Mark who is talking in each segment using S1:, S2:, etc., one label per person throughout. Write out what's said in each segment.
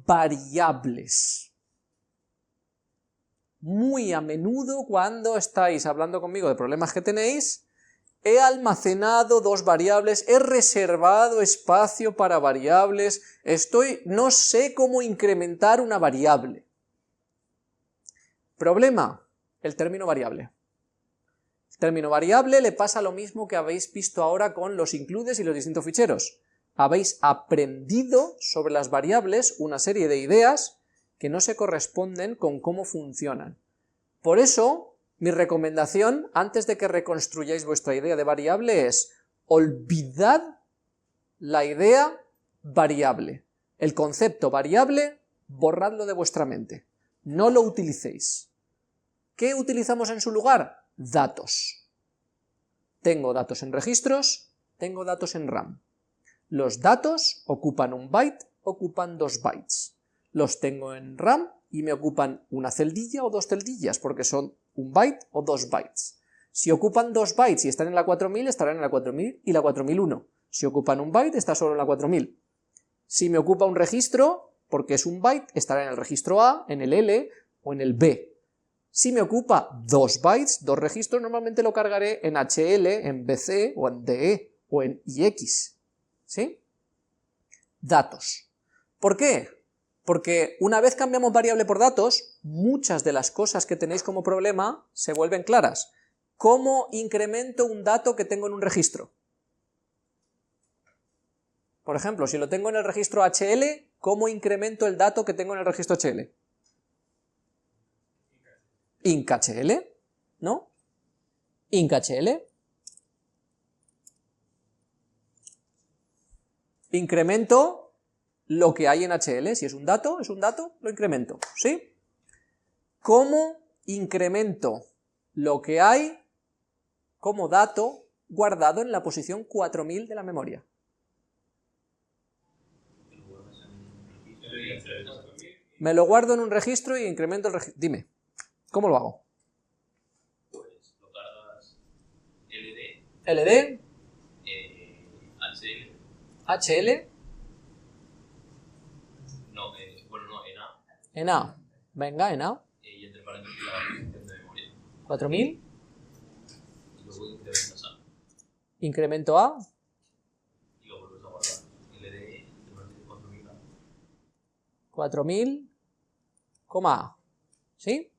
S1: variables. Muy a menudo cuando estáis hablando conmigo de problemas que tenéis, he almacenado dos variables, he reservado espacio para variables, no sé cómo incrementar una variable. Problema, el término variable. El término variable le pasa lo mismo que habéis visto ahora con los includes y los distintos ficheros. Habéis aprendido sobre las variables una serie de ideas que no se corresponden con cómo funcionan. Por eso, mi recomendación, antes de que reconstruyáis vuestra idea de variable, es olvidad la idea variable. El concepto variable, borradlo de vuestra mente. No lo utilicéis. ¿Qué utilizamos en su lugar? Datos. Tengo datos en registros, tengo datos en RAM. Los datos ocupan un byte, ocupan 2 bytes. Los tengo en RAM y me ocupan una celdilla o 2 celdillas, porque son un byte o 2 bytes. Si ocupan 2 bytes y están en la 4000, estarán en la 4000 y la 4001. Si ocupan un byte, está solo en la 4000. Si me ocupa un registro, porque es un byte, estará en el registro A, en el L o en el B. Si me ocupa 2 bytes, 2 registros, normalmente lo cargaré en HL, en BC o en DE o en IX. ¿Sí? Datos. ¿Por qué? Porque una vez cambiamos variable por datos, muchas de las cosas que tenéis como problema se vuelven claras. ¿Cómo incremento un dato que tengo en un registro? Por ejemplo, si lo tengo en el registro HL, ¿cómo incremento el dato que tengo en el registro HL? IncHL, ¿no? IncHL. Incremento lo que hay en HL, si es un dato, lo incremento, ¿sí? ¿Cómo incremento lo que hay como dato guardado en la posición 4000 de la memoria? Me lo guardo en un registro y incremento el registro. Dime, ¿cómo lo hago?
S2: Pues lo cargas LD,
S1: LD,
S2: HL,
S1: HL,
S2: no, bueno, no, en A,
S1: en A, venga, en A,
S2: y entre paréntesis la posición de memoria.
S1: 4000,
S2: Y luego incrementas A,
S1: incremento A,
S2: y lo vuelves a guardar. LD, entre paréntesis 4000 A.
S1: 4000, A, ¿sí?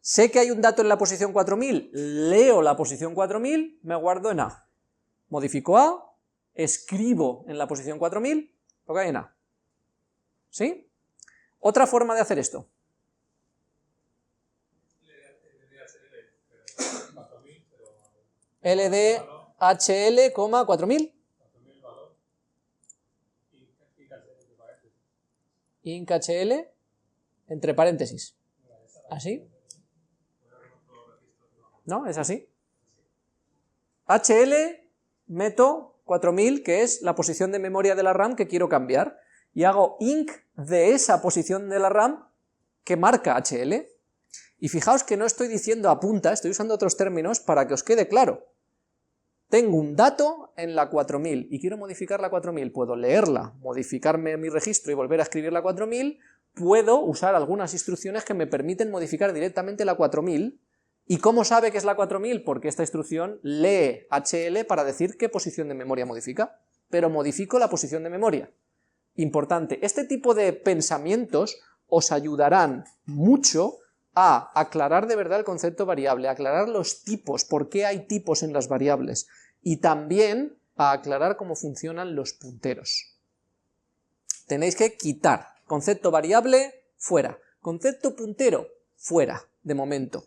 S1: Sé que hay un dato en la posición 4000, leo la posición 4000, me guardo en A. Modifico A, escribo en la posición 4000, lo que hay en A. ¿Sí? Otra forma de hacer esto. LDHL, 4000. IncHL, entre paréntesis. ¿Así? ¿No? ¿Es así? HL, meto 4000, que es la posición de memoria de la RAM que quiero cambiar, y hago inc de esa posición de la RAM que marca HL. Y fijaos que no estoy diciendo apunta, estoy usando otros términos para que os quede claro. Tengo un dato en la 4000 y quiero modificar la 4000, puedo leerla, modificarme mi registro y volver a escribir la 4000, puedo usar algunas instrucciones que me permiten modificar directamente la 4000. ¿Y cómo sabe que es la 4000? Porque esta instrucción lee HL para decir qué posición de memoria modifica, pero modifico la posición de memoria. Importante, este tipo de pensamientos os ayudarán mucho a aclarar de verdad el concepto variable, a aclarar los tipos, por qué hay tipos en las variables, y también a aclarar cómo funcionan los punteros. Tenéis que quitar concepto variable, fuera, concepto puntero, fuera, de momento.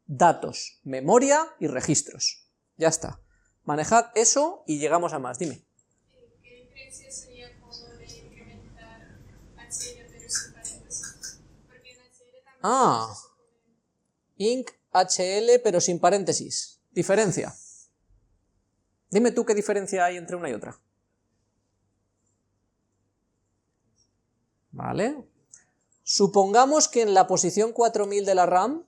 S1: Datos, memoria y registros. Ya está. Manejad eso y llegamos a más. Dime.
S3: ¿Qué diferencia sería como de incrementar HL pero sin paréntesis? Porque en HL también se supone...
S1: Inc HL pero sin paréntesis. Diferencia. Dime tú qué diferencia hay entre una y otra. ¿Vale? Supongamos que en la posición 4000 de la RAM,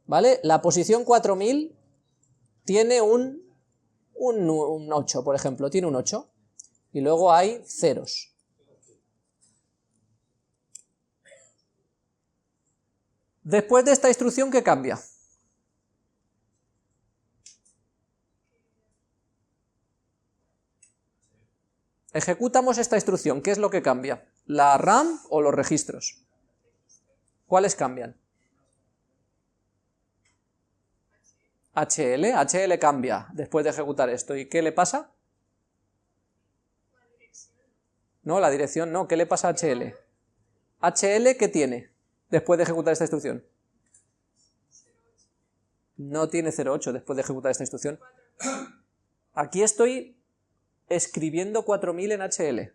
S1: ¿vale? La posición 4000 tiene un 8, por ejemplo, tiene un 8. y luego hay ceros. Después de esta instrucción, ¿qué cambia? Ejecutamos esta instrucción, ¿qué es lo que cambia? ¿La RAM o los registros? ¿Cuáles cambian? HL cambia después de ejecutar esto. ¿Y qué le pasa? No, la dirección no. ¿Qué le pasa a HL? HL, ¿qué tiene después de ejecutar esta instrucción? No tiene 0,8 después de ejecutar esta instrucción. Aquí estoy escribiendo 4000 en HL.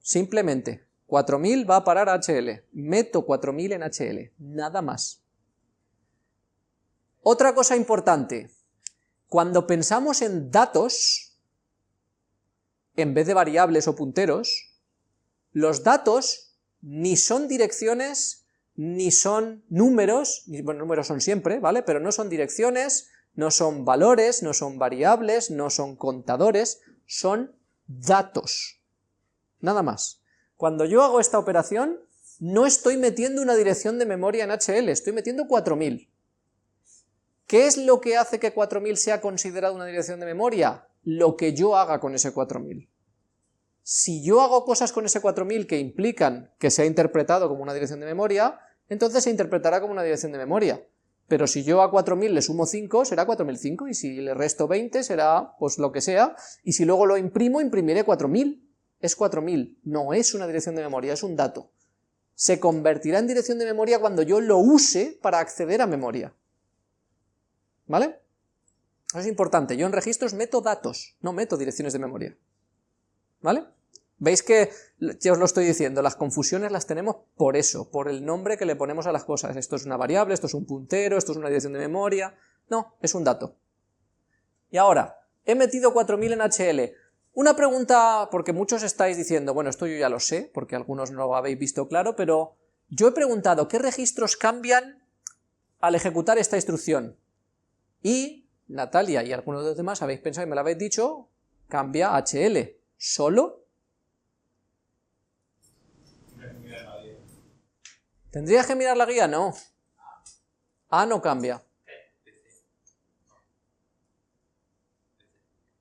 S1: Simplemente, 4000 va a parar a HL. Meto 4000 en HL. Nada más. Otra cosa importante. Cuando pensamos en datos, en vez de variables o punteros, los datos ni son direcciones, ni son números, bueno, números son siempre, ¿vale? Pero no son direcciones, no son valores, no son variables, no son contadores, son datos. Nada más. Cuando yo hago esta operación, no estoy metiendo una dirección de memoria en HL, estoy metiendo 4000. ¿Qué es lo que hace que 4000 sea considerado una dirección de memoria? Lo que yo haga con ese 4000. Si yo hago cosas con ese 4000 que implican que sea interpretado como una dirección de memoria, entonces se interpretará como una dirección de memoria. Pero si yo a 4000 le sumo 5, será 4005, y si le resto 20 será pues lo que sea, y si luego lo imprimo, imprimiré 4000. Es 4000, no es una dirección de memoria, es un dato. Se convertirá en dirección de memoria cuando yo lo use para acceder a memoria. ¿Vale? Eso es importante, yo en registros meto datos, no meto direcciones de memoria. ¿Vale? ¿Veis que, ya os lo estoy diciendo, las confusiones las tenemos por eso, por el nombre que le ponemos a las cosas? Esto es una variable, esto es un puntero, esto es una dirección de memoria. No, es un dato. Y ahora, he metido 4000 en HL. Una pregunta, porque muchos estáis diciendo, bueno, esto yo ya lo sé, porque algunos no lo habéis visto claro, pero yo he preguntado, ¿qué registros cambian al ejecutar esta instrucción? Y Natalia y algunos de los demás habéis pensado y me lo habéis dicho, cambia HL. ¿Solo? ¿Tendrías que mirar la guía? No. A no cambia.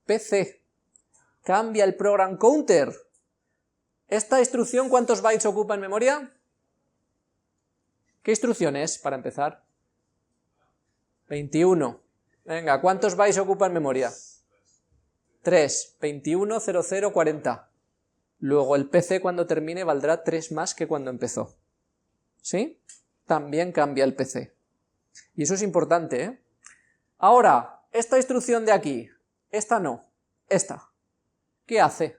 S1: PC. Cambia el program counter. ¿Esta instrucción cuántos bytes ocupa en memoria? ¿Qué instrucción es, para empezar? 21. Venga, ¿cuántos bytes ocupa en memoria? 3, 21, 00, 40. Luego el PC cuando termine valdrá 3 más que cuando empezó. ¿Sí? También cambia el PC. Y eso es importante, ¿eh? Ahora, esta instrucción de aquí, esta no, esta. ¿Qué hace?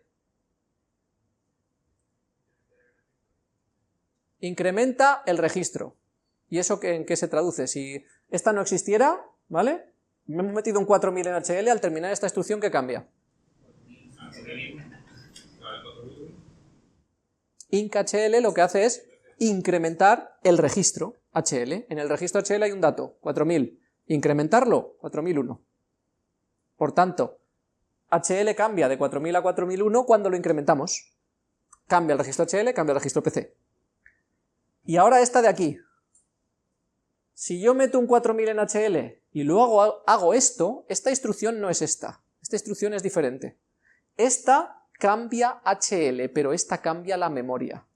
S1: Incrementa el registro. ¿Y eso en qué se traduce? Si esta no existiera, ¿vale? Me hemos metido un 4000 en HL, al terminar esta instrucción, ¿qué cambia? Inc HL lo que hace es incrementar el registro HL. En el registro HL hay un dato, 4000. Incrementarlo, 4001. Por tanto, HL cambia de 4000 a 4001 cuando lo incrementamos. Cambia el registro HL, cambia el registro PC. Y ahora esta de aquí. Si yo meto un 4000 en HL y luego hago esto, esta instrucción no es esta. Esta instrucción es diferente. Esta cambia HL, pero esta cambia la memoria.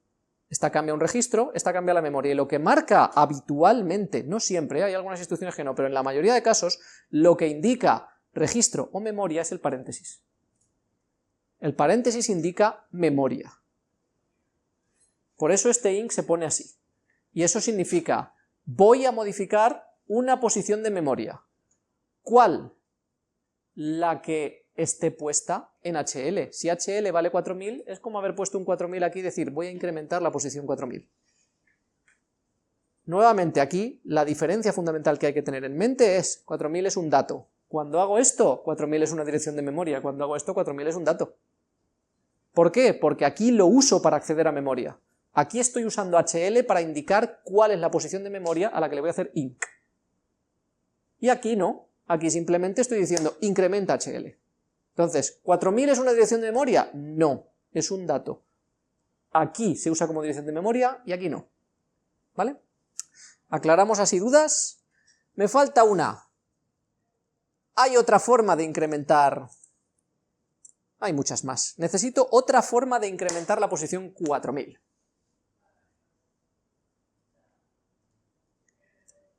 S1: Esta cambia un registro, esta cambia la memoria. Y lo que marca habitualmente, no siempre, hay algunas instrucciones que no, pero en la mayoría de casos, lo que indica registro o memoria es el paréntesis. El paréntesis indica memoria. Por eso este inc se pone así. Y eso significa, voy a modificar una posición de memoria. ¿Cuál? La que esté puesta en HL. Si HL vale 4000, es como haber puesto un 4000 aquí y decir, voy a incrementar la posición 4000. Nuevamente aquí, la diferencia fundamental que hay que tener en mente es, 4000 es un dato. Cuando hago esto, 4000 es una dirección de memoria. Cuando hago esto, 4000 es un dato. ¿Por qué? Porque aquí lo uso para acceder a memoria. Aquí estoy usando HL para indicar cuál es la posición de memoria a la que le voy a hacer inc. Y aquí no, aquí simplemente estoy diciendo incrementa HL. Entonces, ¿4000 es una dirección de memoria? No, es un dato. Aquí se usa como dirección de memoria y aquí no. ¿Vale? ¿Aclaramos así dudas? Me falta una. Hay otra forma de incrementar... Hay muchas más. Necesito otra forma de incrementar la posición 4000.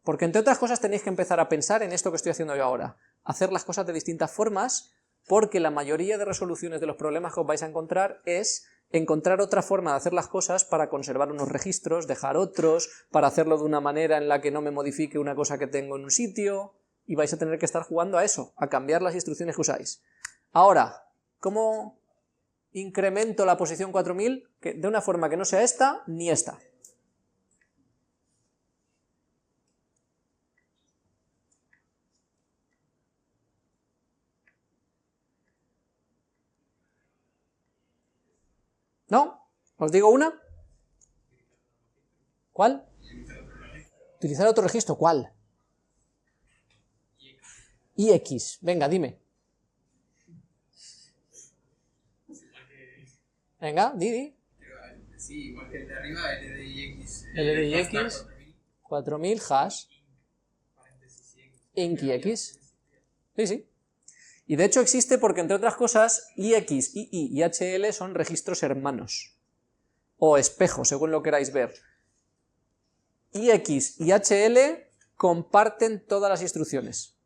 S1: Porque entre otras cosas tenéis que empezar a pensar en esto que estoy haciendo yo ahora. Hacer las cosas de distintas formas, porque la mayoría de resoluciones de los problemas que os vais a encontrar es encontrar otra forma de hacer las cosas para conservar unos registros, dejar otros, para hacerlo de una manera en la que no me modifique una cosa que tengo en un sitio, y vais a tener que estar jugando a eso, a cambiar las instrucciones que usáis. Ahora, ¿cómo incremento la posición 4000? De una forma que no sea esta ni esta. ¿No? ¿Os digo una? ¿Cuál? Utilizar otro registro. ¿Cuál? IX. Venga, dime. Venga, di.
S4: Sí, igual que el de arriba, LDIX.
S1: LDIX, 4000 hash, INC. Sí. Y de hecho existe porque, entre otras cosas, IX, II y HL son registros hermanos. O espejos, según lo queráis ver. IX y HL comparten todas las instrucciones.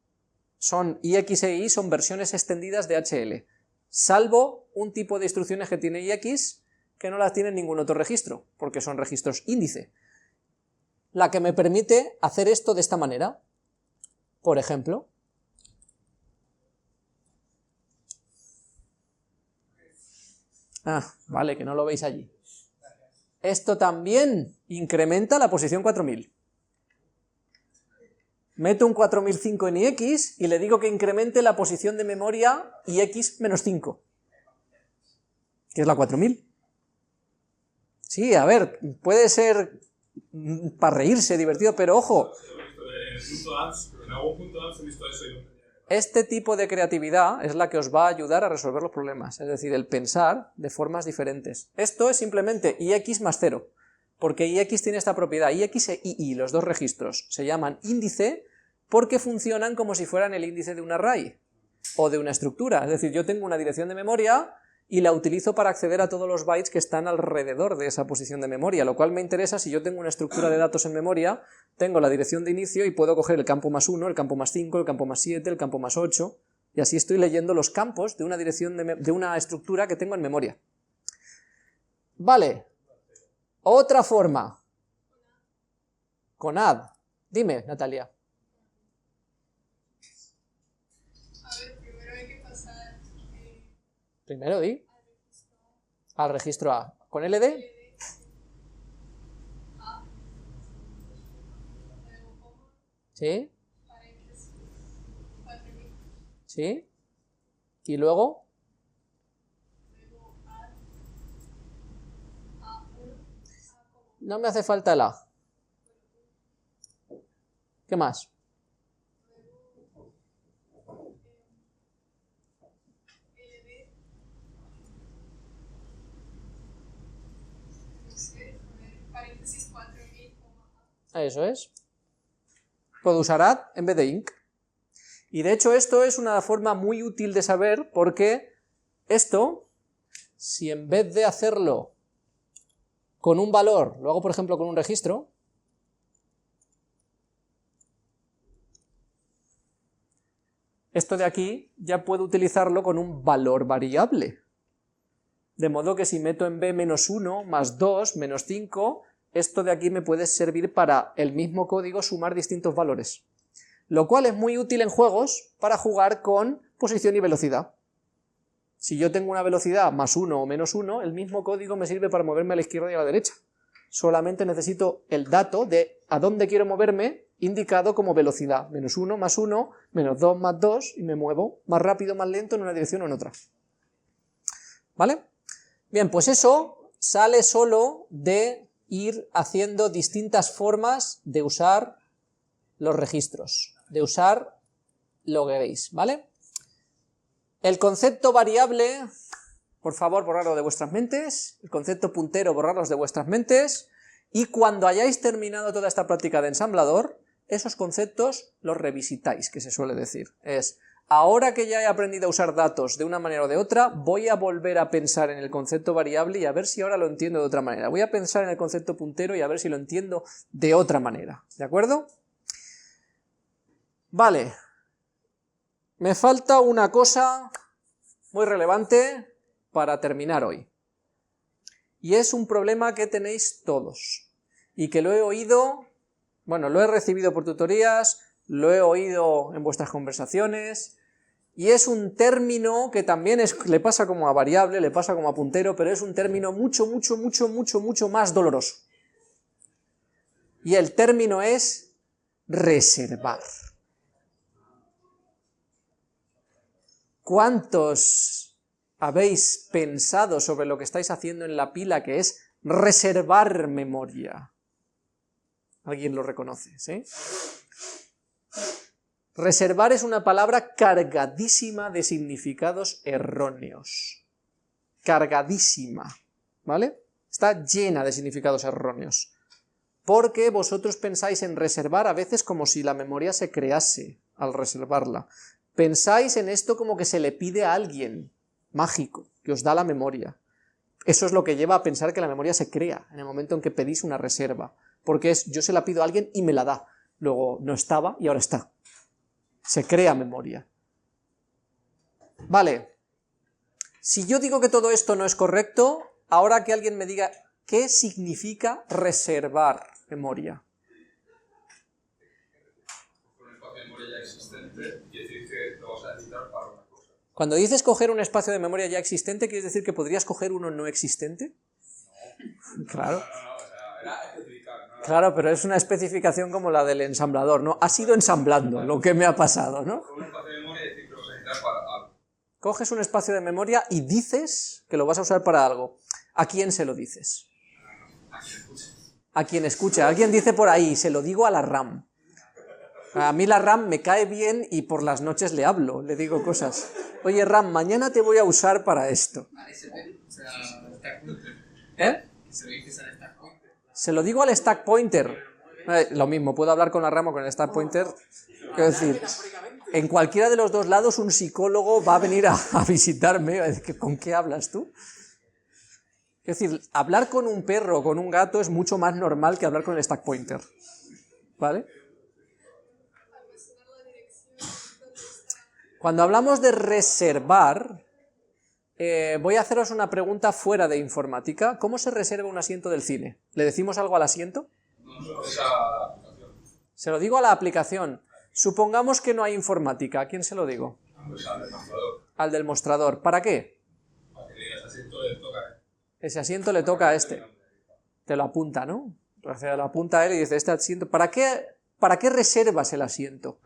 S1: IX e II son versiones extendidas de HL. Salvo un tipo de instrucciones que tiene IX que no las tiene en ningún otro registro, porque son registros índice. La que me permite hacer esto de esta manera. Por ejemplo, vale, que no lo veis allí. Esto también incrementa la posición 4000. Meto un 4005 en IX y le digo que incremente la posición de memoria IX menos 5, que es la 4000. Sí, a ver, puede ser para reírse, divertido, pero ojo.
S5: En algún punto he visto eso y no.
S1: Este tipo de creatividad es la que os va a ayudar a resolver los problemas, es decir, el pensar de formas diferentes. Esto es simplemente IX más 0, porque IX tiene esta propiedad. IX e II, los dos registros, se llaman índice porque funcionan como si fueran el índice de un array o de una estructura. Es decir, yo tengo una dirección de memoria y la utilizo para acceder a todos los bytes que están alrededor de esa posición de memoria, lo cual me interesa si yo tengo una estructura de datos en memoria, tengo la dirección de inicio y puedo coger el campo más 1, el campo más 5, el campo más 7, el campo más 8, y así estoy leyendo los campos de una dirección de una estructura que tengo en memoria. Vale, otra forma, con add. Dime, Natalia.
S3: A ver, primero hay que pasar
S1: Primero di al registro A. ¿Con LD?
S3: A, luego coma,
S1: ¿Sí?
S3: paréntesis, 4000,
S1: ¿Sí? ¿Y luego?
S3: luego A, A1, A,
S1: No me hace falta el A. ¿Qué más?
S3: LD, no sé, a ver, paréntesis 4000, A.
S1: Eso es. Puedo usar add en vez de inc. Y de hecho esto es una forma muy útil de saber porque esto, si en vez de hacerlo con un valor, lo hago por ejemplo con un registro, esto de aquí ya puedo utilizarlo con un valor variable. De modo que si meto en b menos 1, más 2, menos 5, esto de aquí me puede servir para el mismo código sumar distintos valores. Lo cual es muy útil en juegos para jugar con posición y velocidad. Si yo tengo una velocidad más 1 o menos 1, el mismo código me sirve para moverme a la izquierda y a la derecha. Solamente necesito el dato de a dónde quiero moverme indicado como velocidad. Menos 1 más 1, menos 2 más 2, y me muevo más rápido, más lento en una dirección o en otra. ¿Vale? Bien, pues eso sale solo de ir haciendo distintas formas de usar los registros, de usar lo que veis, ¿vale? El concepto variable, por favor, borrarlo de vuestras mentes. El concepto puntero, borrarlos de vuestras mentes. Y cuando hayáis terminado toda esta práctica de ensamblador, esos conceptos los revisitáis, que se suele decir. Es, ahora que ya he aprendido a usar datos de una manera o de otra, voy a volver a pensar en el concepto variable y a ver si ahora lo entiendo de otra manera. Voy a pensar en el concepto puntero y a ver si lo entiendo de otra manera. ¿De acuerdo? Vale. Me falta una cosa muy relevante para terminar hoy. Y es un problema que tenéis todos. Y que lo he oído, bueno, lo he recibido por tutorías, lo he oído en vuestras conversaciones, y es un término que también le pasa como a variable, le pasa como a puntero, pero es un término mucho más doloroso. Y el término es reservar. ¿Cuántos habéis pensado sobre lo que estáis haciendo en la pila, que es reservar memoria? ¿Alguien lo reconoce? ¿Sí? Reservar es una palabra cargadísima de significados erróneos. Cargadísima, ¿vale? Está llena de significados erróneos. Porque vosotros pensáis en reservar a veces como si la memoria se crease al reservarla. Pensáis en esto como que se le pide a alguien mágico, que os da la memoria. Eso es lo que lleva a pensar que la memoria se crea en el momento en que pedís una reserva. Porque es, yo se la pido a alguien y me la da. Luego no estaba y ahora está. Se crea memoria. Vale. Si yo digo que todo esto no es correcto, ahora que alguien me diga qué significa reservar memoria.
S5: Con un espacio de memoria ya existente, quiere decir que lo vas a necesitar para una cosa.
S1: Cuando dices coger un espacio de memoria ya existente, ¿quieres decir que podrías coger uno no existente? No. Claro.
S5: No, o sea, era especificar, ¿no?
S1: Claro, pero es una especificación como la del ensamblador, ¿no? Has ido ensamblando lo que me ha pasado, ¿no?
S5: Con un espacio de memoria decir que lo vas a necesitar para algo.
S1: Coges un espacio de memoria y dices que lo vas a usar para algo. ¿A quién se lo dices?
S5: A quien escuche.
S1: A quien escucha. Alguien dice por ahí, se lo digo a la RAM. A mí la RAM me cae bien y por las noches le hablo, le digo cosas. Oye RAM, mañana te voy a usar para esto.
S4: O sea, Stack Pointer.
S1: ¿Eh?
S4: Se lo dices al Stack Pointer.
S1: Se lo digo al stack pointer. Lo mismo, puedo hablar con la RAM o con el stack pointer. Quiero decir, en cualquiera de los dos lados un psicólogo va a venir a visitarme. ¿Con qué hablas tú? Es decir, hablar con un perro o con un gato es mucho más normal que hablar con el stack pointer. ¿Vale? Cuando hablamos de reservar, voy a haceros una pregunta fuera de informática. ¿Cómo se reserva un asiento del cine? ¿Le decimos algo al asiento?
S5: No, esa aplicación.
S1: Se lo digo a la aplicación. Supongamos que no hay informática. ¿A quién se lo digo?
S5: Pues al demostrador.
S1: Al del mostrador. ¿Para qué?
S5: Para que digas, asiento le toca.
S1: Ese asiento le toca a este. Te lo apunta, ¿no? O sea, lo apunta a él y dice, este asiento... ¿Para qué reservas el asiento?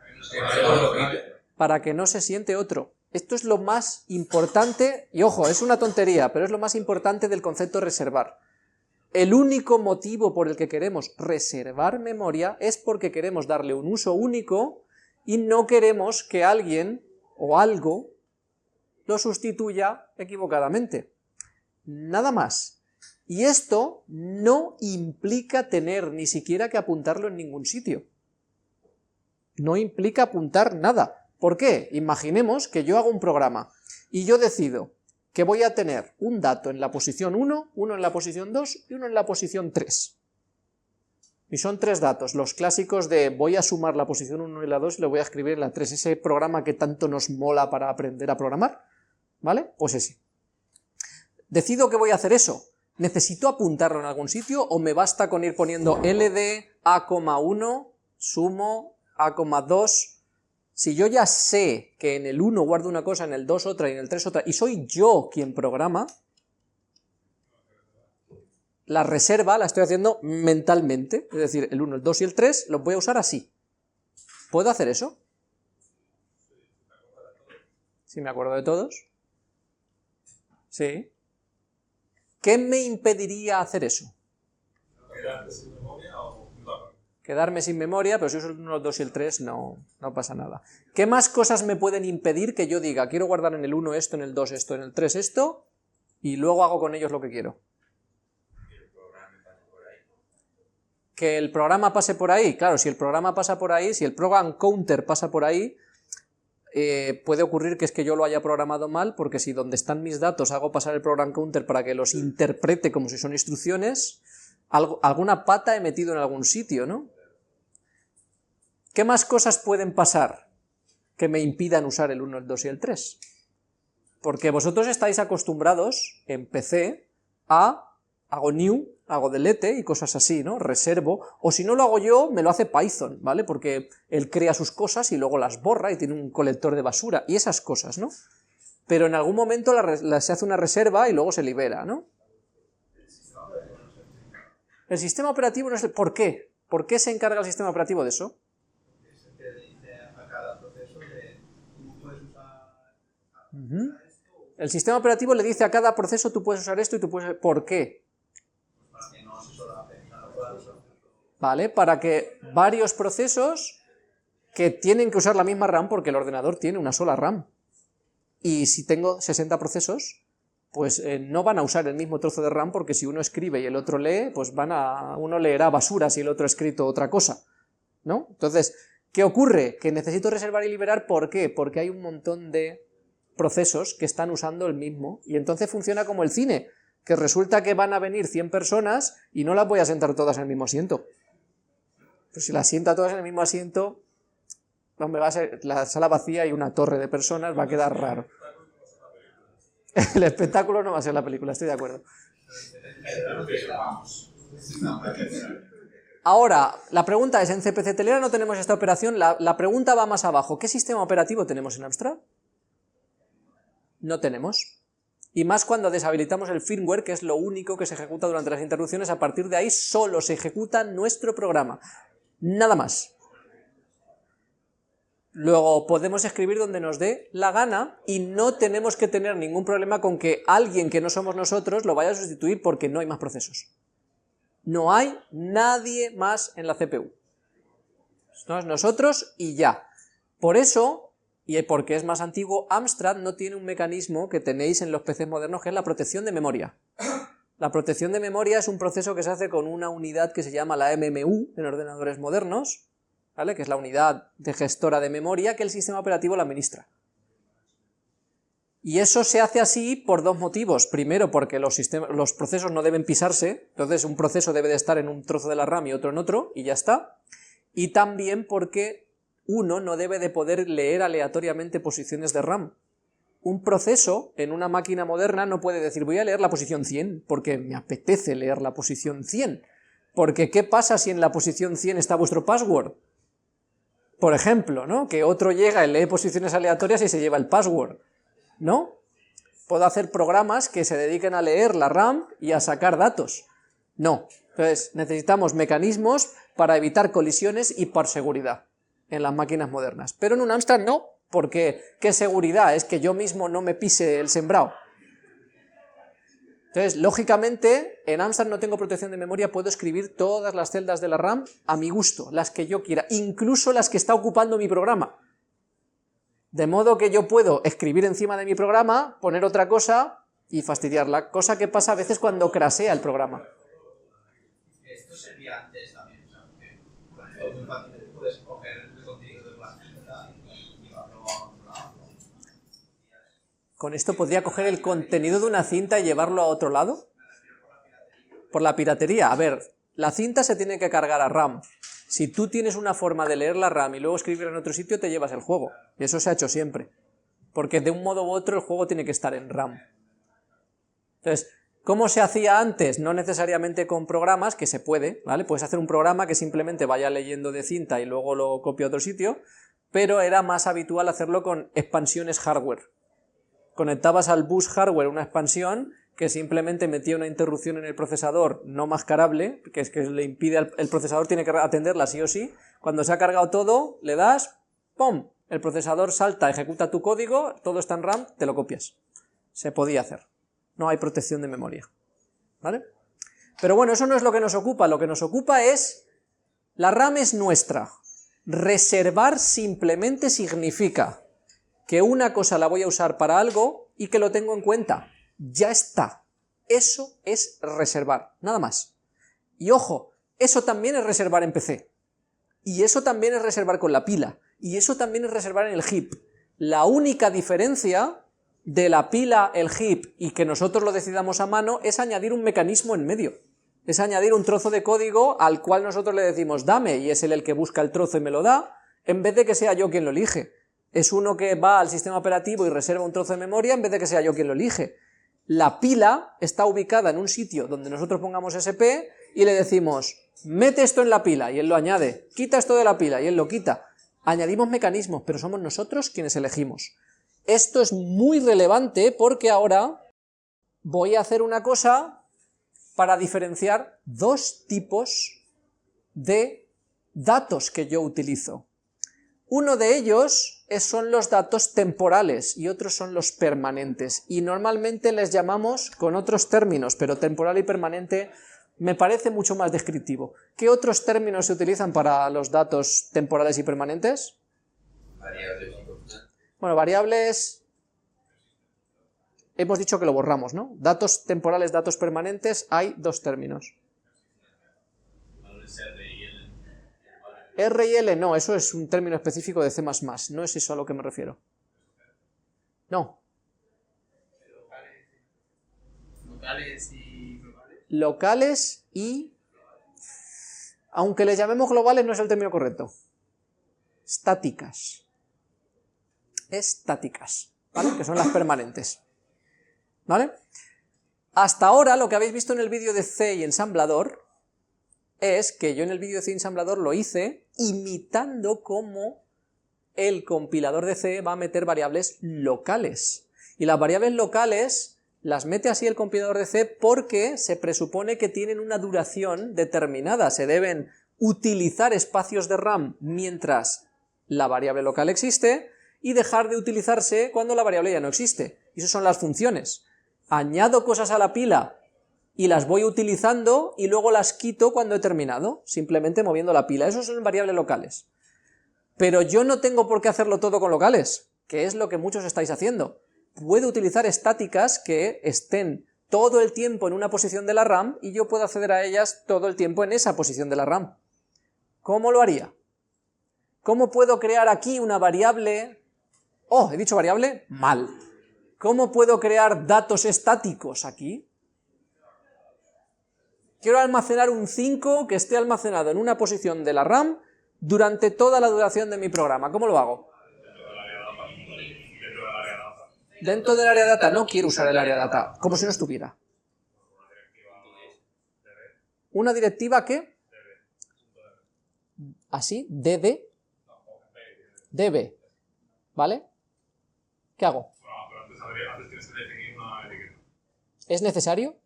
S1: Para que no se siente otro. Esto es lo más importante, y ojo, es una tontería, pero es lo más importante del concepto reservar. El único motivo por el que queremos reservar memoria es porque queremos darle un uso único y no queremos que alguien o algo lo sustituya equivocadamente. Nada más. Y esto no implica tener ni siquiera que apuntarlo en ningún sitio. No implica apuntar nada. ¿Por qué? Imaginemos que yo hago un programa y yo decido que voy a tener un dato en la posición 1, uno en la posición 2 y uno en la posición 3. Y son 3 datos, los clásicos de voy a sumar la posición 1 y la 2 y lo voy a escribir en la 3, ese programa que tanto nos mola para aprender a programar, ¿vale? Pues ese. Decido que voy a hacer eso. ¿Necesito apuntarlo en algún sitio o me basta con ir poniendo ld a,1 sumo a,2? Si yo ya sé que en el 1 guardo una cosa, en el 2 otra y en el 3 otra, y soy yo quien programa, la reserva la estoy haciendo mentalmente, es decir, el 1, el 2 y el 3 los voy a usar así. ¿Puedo hacer eso? ¿Sí me acuerdo de todos? Sí. ¿Qué me impediría hacer eso? quedarme sin memoria, pero si uso el 1, el 2 y el 3 no pasa nada. ¿Qué más cosas me pueden impedir que yo diga, quiero guardar en el 1 esto, en el 2 esto, en el 3 esto, y luego hago con ellos lo que quiero? Que el programa pase por ahí, claro, si el programa pasa por ahí, si el program counter pasa por ahí, puede ocurrir que es que yo lo haya programado mal, porque si donde están mis datos hago pasar el program counter para que los interprete como si son instrucciones, alguna pata he metido en algún sitio, ¿no? ¿Qué más cosas pueden pasar que me impidan usar el 1, el 2 y el 3? Porque vosotros estáis acostumbrados en PC a hago new, hago delete y cosas así, ¿no? Reservo, o si no lo hago yo, me lo hace Python, ¿vale? Porque él crea sus cosas y luego las borra y tiene un colector de basura y esas cosas, ¿no? Pero en algún momento se hace una reserva y luego se libera, ¿no? El sistema operativo no es el... ¿Por qué? ¿Por qué se encarga el sistema operativo de eso? El sistema operativo le dice a cada proceso tú puedes usar esto y tú puedes... ¿Por qué? Vale, para que varios procesos que tienen que usar la misma RAM, porque el ordenador tiene una sola RAM, y si tengo 60 procesos, pues no van a usar el mismo trozo de RAM, porque si uno escribe y el otro lee, pues uno leerá basura si el otro ha escrito otra cosa, ¿no? Entonces, ¿qué ocurre? Que necesito reservar y liberar, ¿por qué? Porque hay un montón de procesos que están usando el mismo, y entonces funciona como el cine, que resulta que van a venir 100 personas y no las voy a sentar todas en el mismo asiento. Pues si las sienta todas en el mismo asiento, hombre, va a ser la sala vacía y una torre de personas, va a quedar raro. El espectáculo no va a ser la película, estoy de acuerdo. Ahora, la pregunta es, en CPC Telera no tenemos esta operación, la pregunta va más abajo. ¿Qué sistema operativo tenemos en Amstrad? No tenemos. Y más cuando deshabilitamos el firmware, que es lo único que se ejecuta durante las interrupciones, a partir de ahí solo se ejecuta nuestro programa. Nada más. Luego podemos escribir donde nos dé la gana y no tenemos que tener ningún problema con que alguien que no somos nosotros lo vaya a sustituir porque no hay más procesos. No hay nadie más en la CPU. Somos nosotros y ya. Por eso, y porque es más antiguo, Amstrad no tiene un mecanismo que tenéis en los PCs modernos, que es la protección de memoria. La protección de memoria es un proceso que se hace con una unidad que se llama la MMU en ordenadores modernos, ¿vale? Que es la unidad de gestora de memoria que el sistema operativo la administra. Y eso se hace así por dos motivos. Primero, porque los procesos no deben pisarse, entonces un proceso debe de estar en un trozo de la RAM y otro en otro, y ya está. Y también porque uno no debe de poder leer aleatoriamente posiciones de RAM. Un proceso en una máquina moderna no puede decir voy a leer la posición 100 porque me apetece leer la posición 100. Porque ¿qué pasa si en la posición 100 está vuestro password? Por ejemplo, ¿no? Que otro llega y lee posiciones aleatorias y se lleva el password, ¿no? Puedo hacer programas que se dediquen a leer la RAM y a sacar datos. No. Entonces necesitamos mecanismos para evitar colisiones y por seguridad en las máquinas modernas. Pero en un Amstrad no, porque ¿qué seguridad? Es que yo mismo no me pise el sembrado. Entonces, lógicamente, en Amstrad no tengo protección de memoria, puedo escribir todas las celdas de la RAM a mi gusto, las que yo quiera, incluso las que está ocupando mi programa. De modo que yo puedo escribir encima de mi programa, poner otra cosa y fastidiarla, cosa que pasa a veces cuando crashea el programa.
S2: Esto sería antes también, o sea, porque muy fácilmente puedes coger el contenido de la cinta y llevarlo a otro lado.
S1: ¿Con esto podría coger el contenido de una cinta y llevarlo a otro lado? Por la piratería. A ver, la cinta se tiene que cargar a RAM. Si tú tienes una forma de leer la RAM y luego escribir en otro sitio, te llevas el juego. Y eso se ha hecho siempre. Porque de un modo u otro el juego tiene que estar en RAM. Entonces, ¿cómo se hacía antes? No necesariamente con programas, que se puede, ¿vale? Puedes hacer un programa que simplemente vaya leyendo de cinta y luego lo copia a otro sitio, pero era más habitual hacerlo con expansiones hardware. Conectabas al bus hardware una expansión que simplemente metía una interrupción en el procesador no mascarable, que es que le impide el procesador tiene que atenderla sí o sí. Cuando se ha cargado todo, le das, ¡pum! El procesador salta, ejecuta tu código, todo está en RAM, te lo copias. Se podía hacer. No hay protección de memoria, ¿vale? Pero bueno, eso no es lo que nos ocupa es La RAM es nuestra. Reservar simplemente significa que una cosa la voy a usar para algo y que lo tengo en cuenta. Ya está. Eso es reservar, nada más. Y ojo, eso también es reservar en PC. Y eso también es reservar con la pila. Y eso también es reservar en el heap. La única diferencia de la pila, el heap y que nosotros lo decidamos a mano es añadir un mecanismo en medio. Es añadir un trozo de código al cual nosotros le decimos dame, y es él el que busca el trozo y me lo da, en vez de que sea yo quien lo elige. Es uno que va al sistema operativo y reserva un trozo de memoria en vez de que sea yo quien lo elige. La pila está ubicada en un sitio donde nosotros pongamos SP y le decimos mete esto en la pila y él lo añade, quita esto de la pila y él lo quita. Añadimos mecanismos, pero somos nosotros quienes elegimos. Esto es muy relevante porque ahora voy a hacer una cosa para diferenciar dos tipos de datos que yo utilizo. Uno de ellos son los datos temporales y otros son los permanentes, y normalmente les llamamos con otros términos, pero temporal y permanente me parece mucho más descriptivo. ¿Qué otros términos se utilizan para los datos temporales y permanentes?
S2: Variables.
S1: Bueno, variables... Hemos dicho que lo borramos, ¿no? Datos temporales, datos permanentes, hay dos términos. R y L no, eso es un término específico de C++, no es eso a lo que me refiero. No.
S4: Locales y globales.
S1: Locales y... Aunque les llamemos globales no es el término correcto. Estáticas. Estáticas, ¿vale? Que son las permanentes. ¿Vale? Hasta ahora lo que habéis visto en el vídeo de C y ensamblador es que yo en el vídeo de C y ensamblador lo hice imitando cómo el compilador de C va a meter variables locales. Y las variables locales las mete así el compilador de C porque se presupone que tienen una duración determinada, se deben utilizar espacios de RAM mientras la variable local existe y dejar de utilizarse cuando la variable ya no existe. Y esas son las funciones. Añado cosas a la pila y las voy utilizando y luego las quito cuando he terminado, simplemente moviendo la pila. Eso son variables locales. Pero yo no tengo por qué hacerlo todo con locales, que es lo que muchos estáis haciendo. Puedo utilizar estáticas que estén todo el tiempo en una posición de la RAM y yo puedo acceder a ellas todo el tiempo en esa posición de la RAM. ¿Cómo lo haría? ¿Cómo puedo crear aquí una variable? Oh, ¿he dicho variable? Mal. ¿Cómo puedo crear datos estáticos aquí? Quiero almacenar un 5 que esté almacenado en una posición de la RAM durante toda la duración de mi programa. ¿Cómo lo hago? Dentro del área data. No quiero usar el área data, como si no estuviera. ¿Una directiva qué? ¿Así? ¿DD? DB. ¿Vale? ¿Qué hago? ¿Es necesario?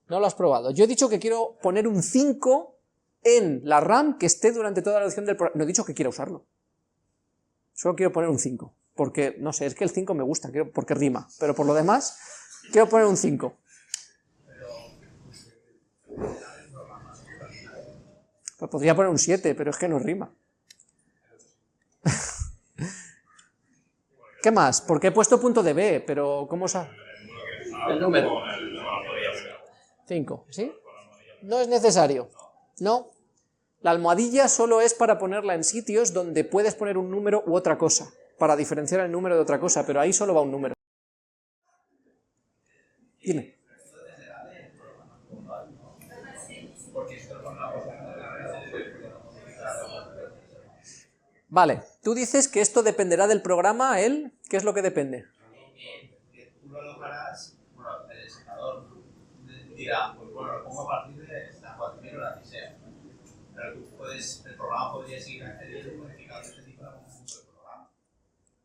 S1: No lo has probado. Yo he dicho que quiero poner un 5 en la RAM que esté durante toda la duración del programa. No he dicho que quiera usarlo. Solo quiero poner un 5. Porque, no sé, es que el 5 me gusta, porque rima. Pero por lo demás, quiero poner un 5. Pues podría poner un 7, pero es que no rima. ¿Qué más? Porque he puesto punto de B, pero ¿cómo se...? El número. 5, ¿sí? No es necesario. No. La almohadilla solo es para ponerla en sitios donde puedes poner un número u otra cosa, para diferenciar el número de otra cosa, pero ahí solo va un número. Dime. Vale, tú dices que esto dependerá del programa, ¿qué es lo que depende?
S2: Que tú lo alojarás, bueno, el diseñador dirá, pues bueno, lo pongo a partir de las 4000 o la que sea. Pero tú puedes, el programa podría seguir accediendo y modificar este tipo de conjunto de programa.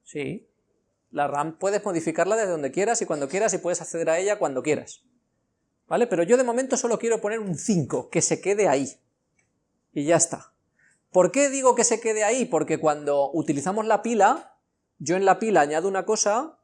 S1: Sí, la RAM puedes modificarla desde donde quieras y cuando quieras y puedes acceder a ella cuando quieras. ¿Vale? Pero yo de momento solo quiero poner un 5, que se quede ahí. Y ya está. ¿Por qué digo que se quede ahí? Porque cuando utilizamos la pila, yo en la pila añado una cosa,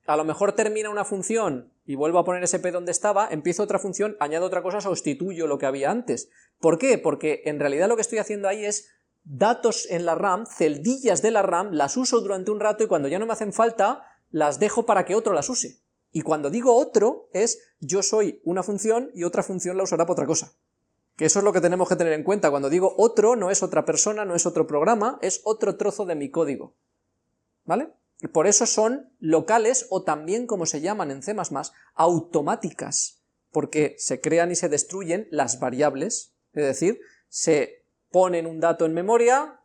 S1: a lo mejor termina una función y vuelvo a poner ese p donde estaba, empiezo otra función, añado otra cosa, sustituyo lo que había antes. ¿Por qué? Porque en realidad lo que estoy haciendo ahí es datos en la RAM, celdillas de la RAM, las uso durante un rato y cuando ya no me hacen falta, las dejo para que otro las use. Y cuando digo otro, es yo soy una función y otra función la usará para otra cosa. Que eso es lo que tenemos que tener en cuenta. Cuando digo otro, no es otra persona, no es otro programa, es otro trozo de mi código. ¿Vale? Y por eso son locales, o también, como se llaman en C++, automáticas, porque se crean y se destruyen las variables, es decir, se ponen un dato en memoria,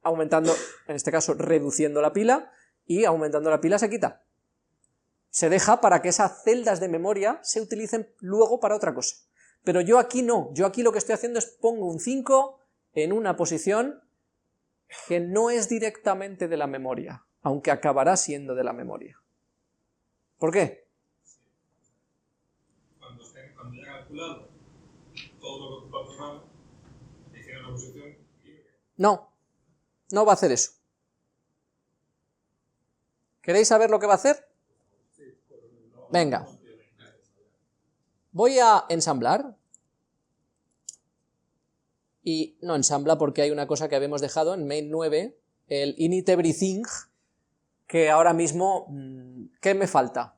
S1: aumentando, en este caso, reduciendo la pila, y aumentando la pila se quita. Se deja para que esas celdas de memoria se utilicen luego para otra cosa. Pero yo aquí no, yo aquí lo que estoy haciendo es pongo un 5 en una posición que no es directamente de la memoria, aunque acabará siendo de la memoria. ¿Por qué?
S5: Cuando ya ha calculado todo lo que ocupa el programa, dice una posición libre.
S1: No, no va a hacer eso. ¿Queréis saber lo que va a hacer? Venga. Voy a ensamblar. Y no ensambla porque hay una cosa que habíamos dejado en main 9, el init everything, que ahora mismo, ¿qué me falta?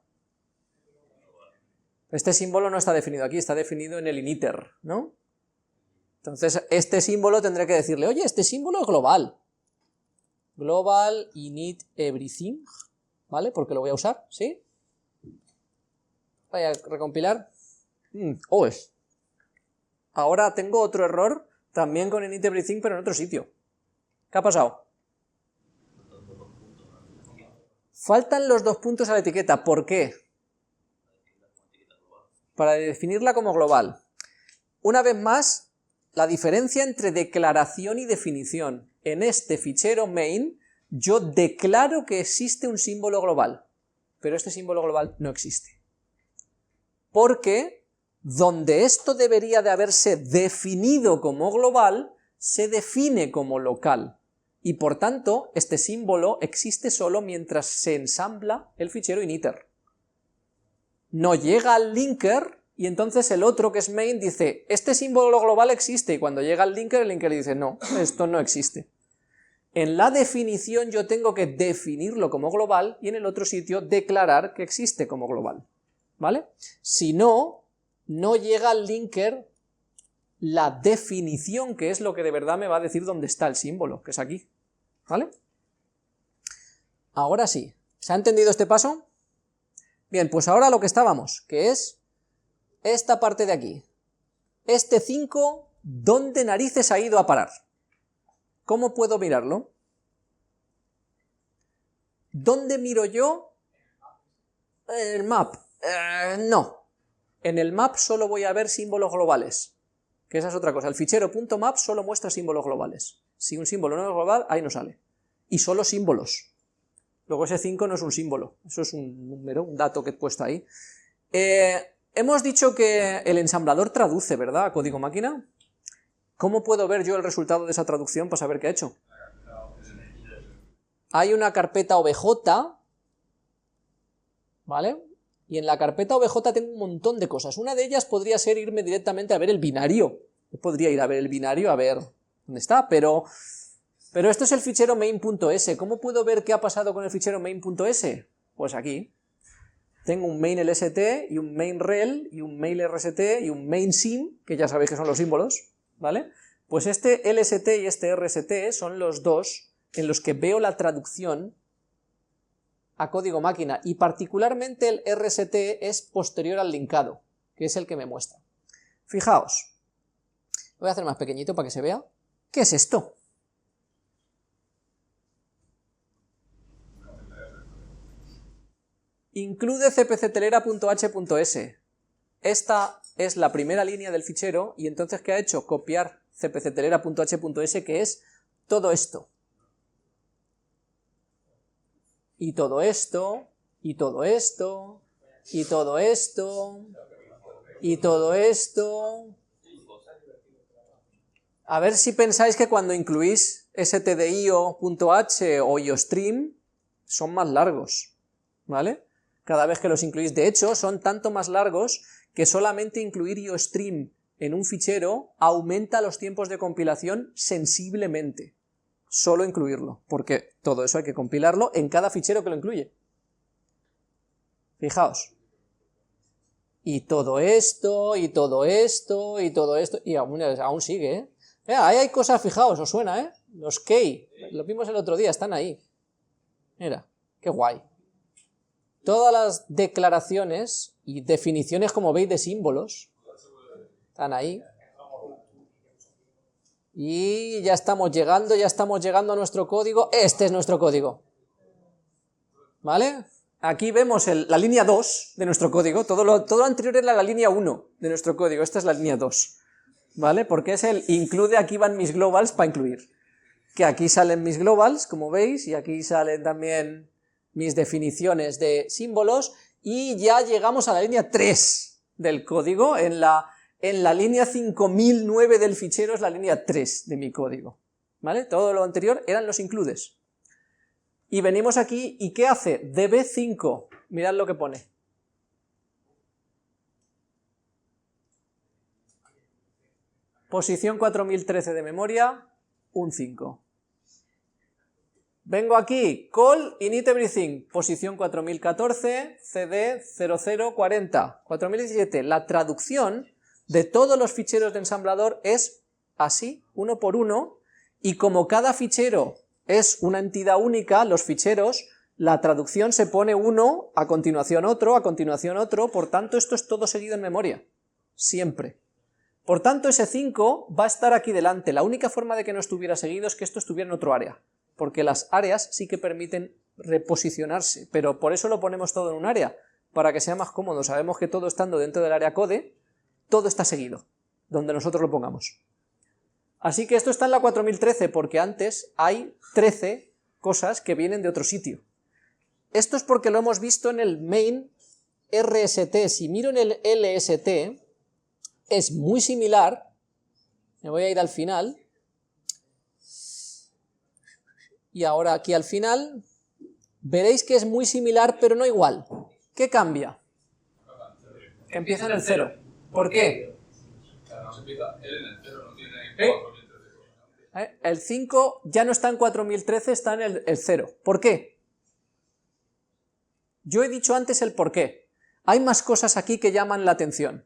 S1: Este símbolo no está definido aquí, está definido en el initer, ¿no? Entonces, este símbolo tendré que decirle, oye, este símbolo es global. Global init everything, ¿vale? Porque lo voy a usar, ¿sí? Voy a recompilar. Es. Ahora tengo otro error, también con init everything, pero en otro sitio. ¿Qué ha pasado? Faltan los 2 puntos a la etiqueta. ¿Por qué? Para definirla como global. Una vez más, la diferencia entre declaración y definición. En este fichero main, yo declaro que existe un símbolo global, pero este símbolo global no existe. Porque donde esto debería de haberse definido como global, se define como local. Y por tanto, este símbolo existe solo mientras se ensambla el fichero initer. No llega al linker, y entonces el otro, que es main, dice, este símbolo global existe, y cuando llega al linker, el linker dice, no, esto no existe. En la definición yo tengo que definirlo como global, y en el otro sitio declarar que existe como global. ¿Vale? Si no, no llega al linker la definición, que es lo que de verdad me va a decir dónde está el símbolo, que es aquí, ¿vale? Ahora sí, ¿se ha entendido este paso? Bien, pues ahora lo que estábamos, que es esta parte de aquí. Este 5, ¿dónde narices ha ido a parar? ¿Cómo puedo mirarlo? ¿Dónde miro yo? En el map. No. En el map solo voy a ver símbolos globales. Que esa es otra cosa, el fichero .map solo muestra símbolos globales. Si un símbolo no es global, ahí no sale. Y solo símbolos. Luego ese 5 no es un símbolo, eso es un número, un dato que he puesto ahí. Hemos dicho que el ensamblador traduce, ¿verdad?, a código máquina. ¿Cómo puedo ver yo el resultado de esa traducción para saber qué ha hecho? Hay una carpeta OBJ, ¿vale? Y en la carpeta OBJ tengo un montón de cosas. Una de ellas podría ser irme directamente a ver el binario. Yo podría ir a ver el binario, a ver dónde está, pero esto es el fichero main.s. ¿Cómo puedo ver qué ha pasado con el fichero main.s? Pues aquí. Tengo un main lst y un main rel y un main rst y un main sim, que ya sabéis que son los símbolos, ¿vale? Pues este lst y este rst son los dos en los que veo la traducción a código máquina, y particularmente el rst es posterior al linkado, que es el que me muestra. Fijaos, lo voy a hacer más pequeñito para que se vea. ¿Qué es esto? Include cpctelera.h.s. Esta es la primera línea del fichero, y entonces ¿qué ha hecho? Copiar cpctelera.h.s, que es todo esto. Y todo esto, y todo esto, y todo esto, y todo esto. A ver si pensáis que cuando incluís stdio.h o iostream son más largos, ¿vale? cada vez que los incluís. De hecho, son tanto más largos que solamente incluir IOStream en un fichero aumenta los tiempos de compilación sensiblemente. Solo incluirlo, porque todo eso hay que compilarlo en cada fichero que lo incluye. Fijaos. Y todo esto, y todo esto, y todo esto, y aún sigue, ¿eh? Ahí hay cosas, fijaos, os suena, ¿eh? Los key, lo vimos el otro día, están ahí. Mira, qué guay. Todas las declaraciones y definiciones, como veis, de símbolos, están ahí. Y ya estamos llegando a nuestro código. Este es nuestro código. ¿Vale? Aquí vemos la línea 2 de nuestro código, todo lo anterior era la línea 1 de nuestro código, esta es la línea 2, ¿vale? Porque es el include, aquí van mis globals para incluir, que aquí salen mis globals, como veis, y aquí salen también mis definiciones de símbolos, y ya llegamos a la línea 3 del código, en la línea 5009 del fichero es la línea 3 de mi código, ¿vale? Todo lo anterior eran los includes. Y venimos aquí, ¿y qué hace? db5, mirad lo que pone. Posición 4013 de memoria, un 5. Vengo aquí, call init everything, posición 4014, cd 0040, 4017. La traducción de todos los ficheros de ensamblador es así, uno por uno, y como cada fichero es una entidad única, los ficheros, la traducción se pone uno, a continuación otro, por tanto esto es todo seguido en memoria, siempre. Por tanto ese 5 va a estar aquí delante, la única forma de que no estuviera seguido es que esto estuviera en otro área, porque las áreas sí que permiten reposicionarse, pero por eso lo ponemos todo en un área, para que sea más cómodo, sabemos que todo estando dentro del área code, todo está seguido, donde nosotros lo pongamos. Así que esto está en la 4013, porque antes hay 13 cosas que vienen de otro sitio. Esto es porque lo hemos visto en el main RST. Si miro en el LST, es muy similar, me voy a ir al final, y ahora aquí al final, veréis que es muy similar, pero no igual. ¿Qué cambia? Que empieza en el 0. ¿Por qué? El 5 ya no está en 4013, está en el 0. ¿Por qué? Yo he dicho antes el por qué. Hay más cosas aquí que llaman la atención.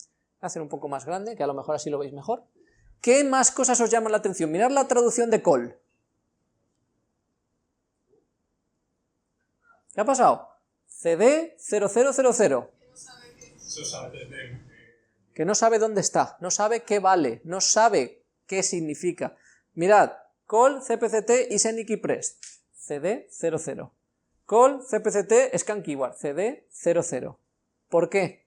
S1: Voy a hacer un poco más grande, que a lo mejor así lo veis mejor. ¿Qué más cosas os llaman la atención? Mirad la traducción de call. ¿Qué ha pasado? CD 0000. Que no sabe dónde está, no sabe qué vale, no sabe qué significa. Mirad, call cpct isEnIkeyPressed, cd 00. Call cpct scan keyword, cd 00. ¿Por qué?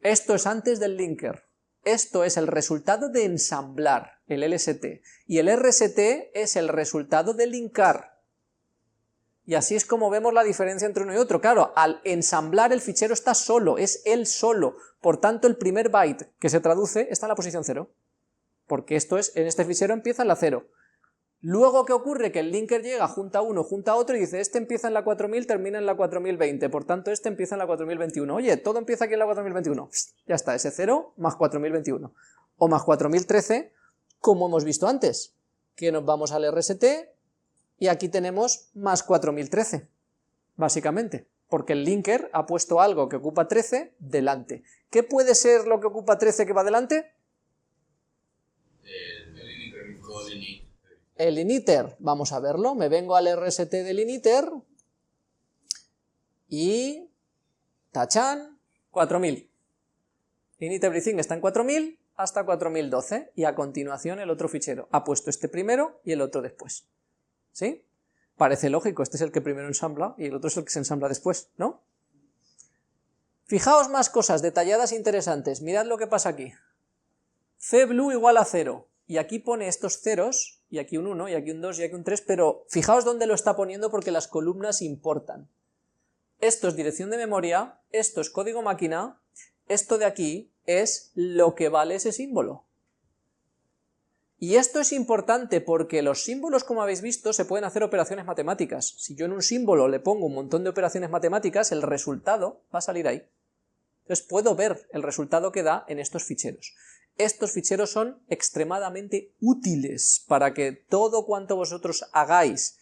S1: Esto es antes del linker. Esto es el resultado de ensamblar, el LST. Y el RST es el resultado de linkar. Y así es como vemos la diferencia entre uno y otro. Claro, al ensamblar el fichero está solo, es él solo. Por tanto, el primer byte que se traduce está en la posición 0. Porque esto es, en este fichero empieza en la 0. Luego, ¿qué ocurre? Que el linker llega, junta uno, junta otro y dice, este empieza en la 4000, termina en la 4020. Por tanto, este empieza en la 4021. Oye, todo empieza aquí en la 4021. Ya está, ese 0 más 4021. O más 4013, como hemos visto antes. Que nos vamos al RST... Y aquí tenemos más 4013, básicamente, porque el linker ha puesto algo que ocupa 13 delante. ¿Qué puede ser lo que ocupa 13 que va delante? El initer, vamos a verlo, me vengo al RST del initer y... tachan, 4000. Init everything está en 4000 hasta 4012 y a continuación el otro fichero. Ha puesto este primero y el otro después. ¿Sí? Parece lógico, este es el que primero ensambla y el otro es el que se ensambla después, ¿no? Fijaos más cosas detalladas e interesantes, mirad lo que pasa aquí. cblue igual a 0, y aquí pone estos ceros, y aquí un 1, y aquí un 2, y aquí un 3, pero fijaos dónde lo está poniendo porque las columnas importan. Esto es dirección de memoria, esto es código máquina, esto de aquí es lo que vale ese símbolo. Y esto es importante porque los símbolos, como habéis visto, se pueden hacer operaciones matemáticas. Si yo en un símbolo le pongo un montón de operaciones matemáticas, el resultado va a salir ahí. Entonces puedo ver el resultado que da en estos ficheros. Estos ficheros son extremadamente útiles para que todo cuanto vosotros hagáis,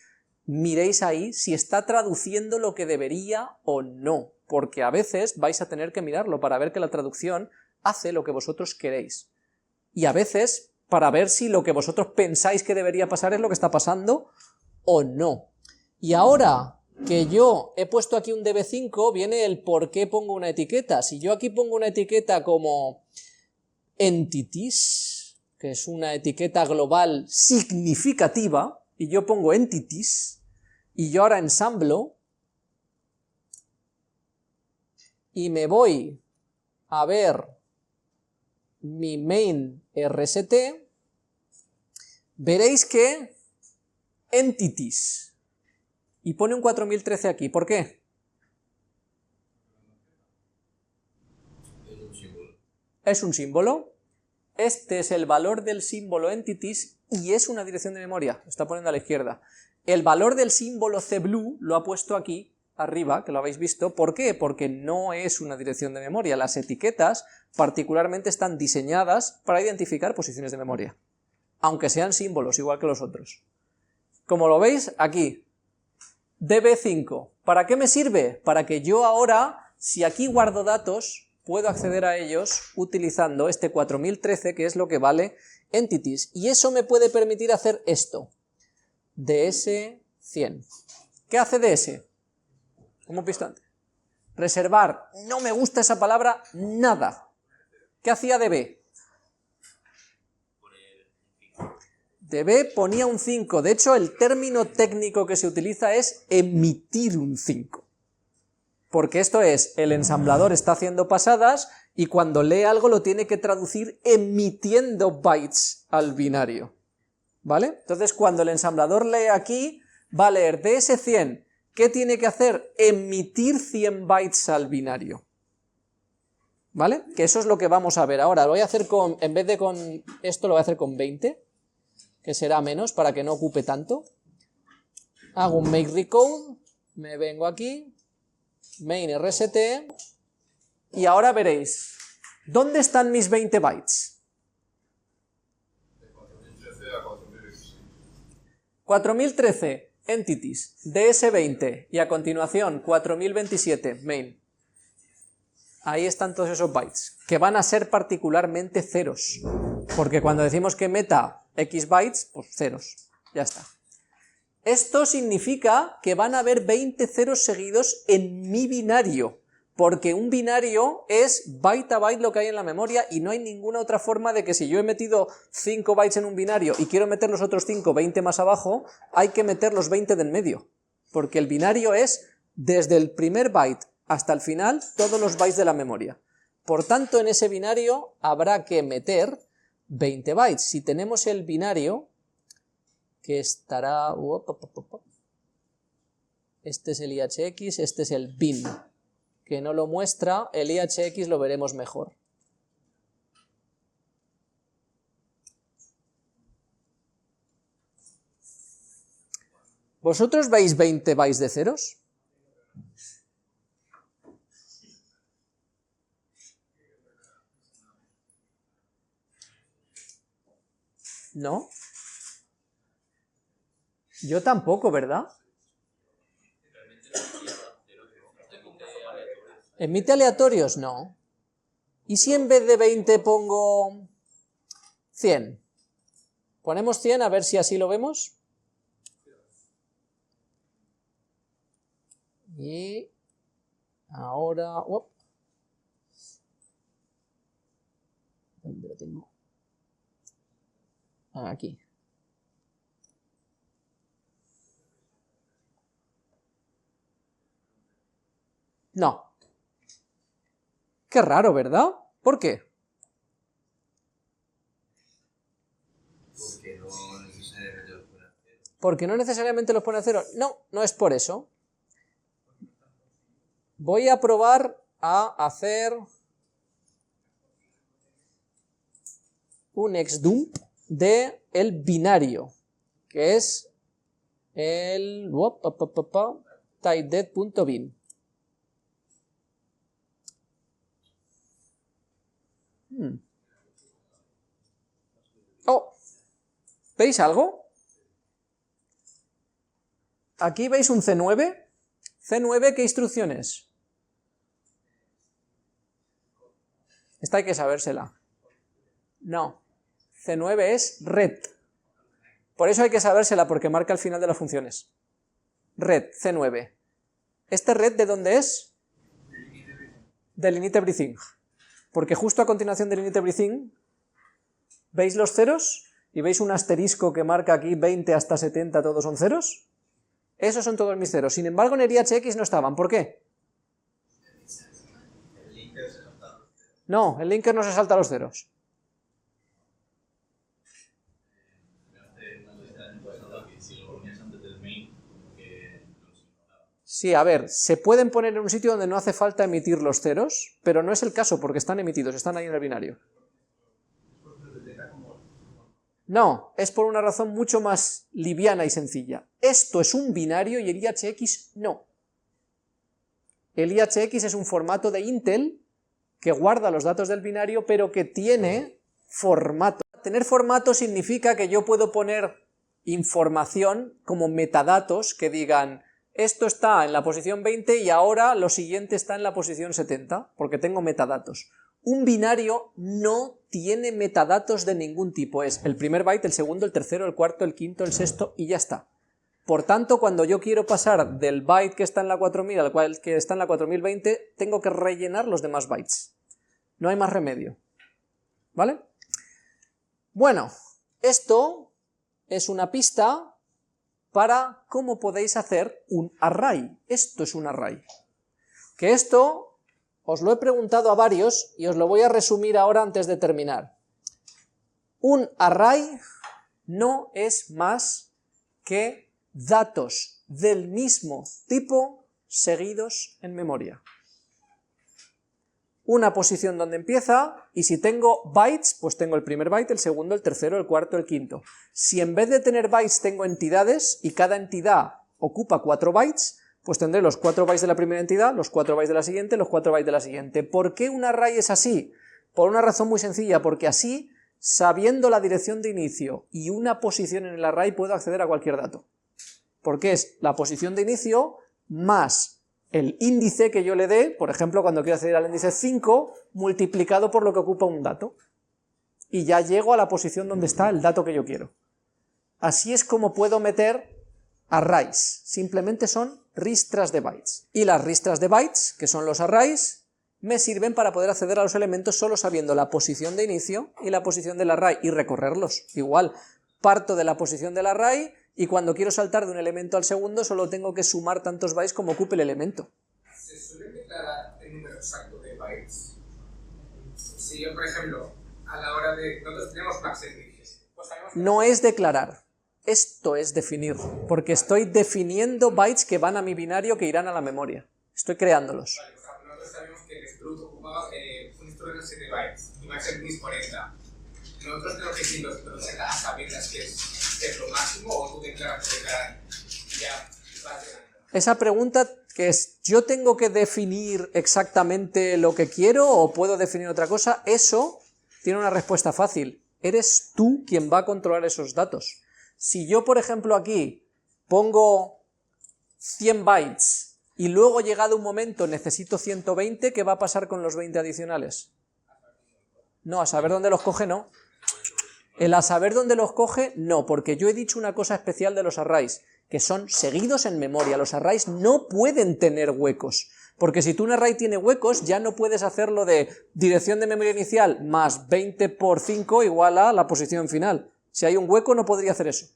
S1: miréis ahí si está traduciendo lo que debería o no, porque a veces vais a tener que mirarlo para ver que la traducción hace lo que vosotros queréis. Y a veces para ver si lo que vosotros pensáis que debería pasar es lo que está pasando o no. Y ahora que yo he puesto aquí un db5, viene el por qué pongo una etiqueta. Si yo aquí pongo una etiqueta como entities, que es una etiqueta global significativa, y yo pongo entities, y yo ahora ensamblo, y me voy a ver mi main rst, veréis que entities, y pone un 4013 aquí, ¿por qué? Es un símbolo, este es el valor del símbolo entities y es una dirección de memoria, lo está poniendo a la izquierda. El valor del símbolo cblue lo ha puesto aquí arriba, que lo habéis visto. ¿Por qué? Porque no es una dirección de memoria. Las etiquetas particularmente están diseñadas para identificar posiciones de memoria, aunque sean símbolos igual que los otros. Como lo veis aquí, db5, ¿para qué me sirve? Para que yo ahora, si aquí guardo datos, puedo acceder a ellos utilizando este 4013, que es lo que vale entities, y eso me puede permitir hacer esto, ds100. ¿Qué hace ds? Como hemos visto antes, reservar. No me gusta esa palabra nada. ¿Qué hacía db? db ponía un 5, de hecho el término técnico que se utiliza es emitir un 5. Porque esto es, el ensamblador está haciendo pasadas y cuando lee algo lo tiene que traducir emitiendo bytes al binario. ¿Vale? Entonces cuando el ensamblador lee aquí, va a leer ds100, ¿qué tiene que hacer? Emitir 100 bytes al binario. ¿Vale? Que eso es lo que vamos a ver ahora. Lo voy a hacer con, en vez de con esto, lo voy a hacer con 20, que será menos para que no ocupe tanto. Hago un make recode, me vengo aquí, main rst, y ahora veréis, ¿dónde están mis 20 bytes?
S5: De 4013 a 4016.
S1: 4013, entities, ds20, y a continuación 4027, main. Ahí están todos esos bytes, que van a ser particularmente ceros, porque cuando decimos que meta x bytes, pues ceros, ya está. Esto significa que van a haber 20 ceros seguidos en mi binario, porque un binario es byte a byte lo que hay en la memoria y no hay ninguna otra forma de que si yo he metido 5 bytes en un binario y quiero meter los otros 5, 20 más abajo, hay que meter los 20 del medio, porque el binario es desde el primer byte hasta el final todos los bytes de la memoria. Por tanto, en ese binario habrá que meter 20 bytes. Si tenemos el binario, que estará... Este es el IHX, este es el bin, que no lo muestra, el IHX lo veremos mejor. ¿Vosotros veis 20 bytes de ceros? ¿No? Yo tampoco, ¿verdad? ¿Emite aleatorios? No. ¿Y si en vez de 20 pongo 100? Ponemos 100 a ver si así lo vemos. Y ahora... ¿dónde lo tengo? Aquí. No. Qué raro, ¿verdad? ¿Por qué? Porque no necesariamente los pone a cero. No, no es por eso. Voy a probar a hacer un exdump de el binario, que es el typedev.bin. Oh, ¿veis algo? Aquí veis un C9. C9, ¿qué instrucción es? Esta hay que sabérsela. No, C9 es red. Por eso hay que sabérsela, porque marca el final de las funciones. Red, C9. ¿Este red de dónde es? Del init everything. Porque justo a continuación del init everything, ¿veis los ceros? ¿Y veis un asterisco que marca aquí 20 hasta 70, todos son ceros? Esos son todos mis ceros. Sin embargo, en el IHX no estaban. ¿Por qué? No, el linker no se salta los ceros. Sí, a ver, se pueden poner en un sitio donde no hace falta emitir los ceros, pero no es el caso porque están emitidos, están ahí en el binario. No, es por una razón mucho más liviana y sencilla. Esto es un binario y el IHX no. El IHX es un formato de Intel que guarda los datos del binario, pero que tiene formato. Tener formato significa que yo puedo poner información como metadatos que digan esto está en la posición 20 y ahora lo siguiente está en la posición 70, porque tengo metadatos. Un binario no tiene metadatos de ningún tipo, es el primer byte, el segundo, el tercero, el cuarto, el quinto, el sexto y ya está. Por tanto, cuando yo quiero pasar del byte que está en la 4000 al cual que está en la 4020, tengo que rellenar los demás bytes. No hay más remedio. ¿Vale? Bueno, esto es una pista para cómo podéis hacer un array. Esto es un array. Que esto os lo he preguntado a varios y os lo voy a resumir ahora antes de terminar. Un array no es más que datos del mismo tipo seguidos en memoria. Una posición donde empieza, y si tengo bytes, pues tengo el primer byte, el segundo, el tercero, el cuarto, el quinto. Si en vez de tener bytes tengo entidades, y cada entidad ocupa 4 bytes, pues tendré los 4 bytes de la primera entidad, los 4 bytes de la siguiente, los 4 bytes de la siguiente. ¿Por qué un array es así? Por una razón muy sencilla, porque así, sabiendo la dirección de inicio y una posición en el array, puedo acceder a cualquier dato. Porque es la posición de inicio más el índice que yo le dé, por ejemplo, cuando quiero acceder al índice 5, multiplicado por lo que ocupa un dato. Y ya llego a la posición donde está el dato que yo quiero. Así es como puedo meter arrays. Simplemente son ristras de bytes. Y las ristras de bytes, que son los arrays, me sirven para poder acceder a los elementos solo sabiendo la posición de inicio y la posición del array, y recorrerlos. Igual, parto de la posición del array, y cuando quiero saltar de un elemento al segundo solo tengo que sumar tantos bytes como ocupe el elemento.
S4: ¿Se suele declarar el número exacto de bytes? Si yo, por ejemplo, a la hora de... Nosotros tenemos max pues
S1: no es declarar, esto es definir, porque estoy definiendo bytes que van a mi binario que irán a la memoria. Estoy creándolos.
S4: Vale, pues nosotros sabemos que el strut ocupaba un strut de 7 bytes y max es 40. Nosotros tenemos que decir los a sabiendas que es lo máximo, o tú declaras ya.
S1: Esa pregunta que es, ¿yo tengo que definir exactamente lo que quiero o puedo definir otra cosa? Eso tiene una respuesta fácil. Eres tú quien va a controlar esos datos. Si yo, por ejemplo, aquí pongo 100 bytes y luego llegado un momento necesito 120, ¿qué va a pasar con los 20 adicionales? No, a saber dónde los coge no. El a saber dónde los coge, no, porque yo he dicho una cosa especial de los arrays, que son seguidos en memoria. Los arrays no pueden tener huecos, porque si tú un array tiene huecos, ya no puedes hacerlo de dirección de memoria inicial más 20 por 5 igual a la posición final. Si hay un hueco no podría hacer eso.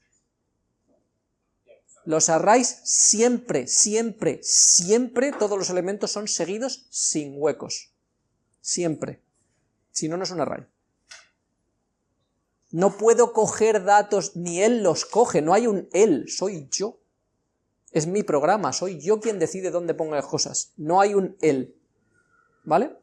S1: Los arrays siempre, siempre, siempre, todos los elementos son seguidos sin huecos. Siempre. Si no, no es un array. No puedo coger datos, ni él los coge, no hay un él, soy yo. Es mi programa, soy yo quien decide dónde pongo las cosas, no hay un él. ¿Vale?